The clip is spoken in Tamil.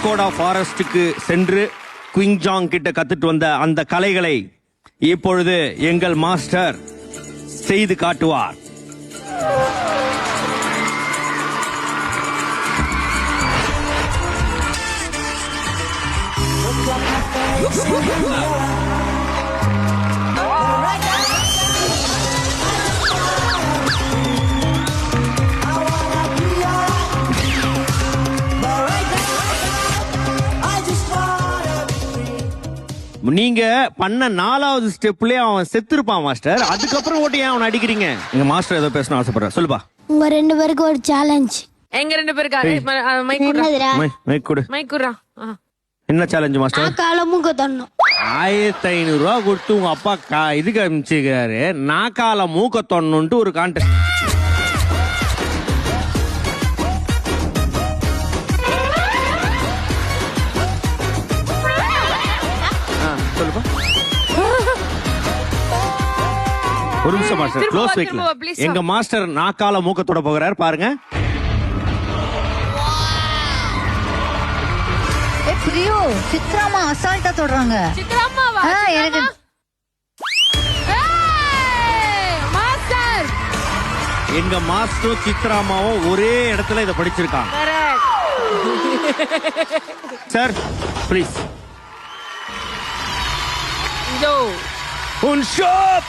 பக்கோடா ஃபாரஸ்டுக்கு சென்று குயிங்ஜாங் கிட்ட கத்துட்டு வந்த அந்த கலைகளை இப்பொழுது எங்கள் மாஸ்டர் செய்து காட்டுவார். நீங்க பண்ண 4வது ஸ்டெப்லயே அவன் செத்துருப்பான் மாஸ்டர். அதுக்கப்புறம் ஓட்டி ஏன் அவன் அடிக்கிறீங்க? எங்க மாஸ்டர் ஏதோ பேசணும் ஆசைப்படுறேன், சொல்லுப்பா. உங்க 2 பேருக்கு ஒரு சேலஞ்ச். எங்க 2 பேருக்கு மைக் குடுறா. என்ன சேலஞ்ச் மாஸ்டர்? காலமும் தரணும். 1500 ரூபா கொடுத்து உங்க அப்பா இதுக்கு அனுப்பிச்சிருக்காரு. நாக்கால மூக்க தொண்ணுன்ட்டு ஒரு கான்டெஸ்ட். சொல்லுப்பா. ஒரு நிமிஷம் மாஸ்டர், க்ளோஸ் வைக்கல. எங்க மாஸ்டர் நாக்கால மூக்கத்தோட போகிறார் பாருங்க. பிரியோ, சித்ராமா அசால்ட்டா தொடுறாங்க. எனக்கு எங்க மாஸ்டரும் சித்ராமாவும் ஒரே இடத்துல இதை படிச்சிருக்காங்க. Sir please. Yo. Un shot.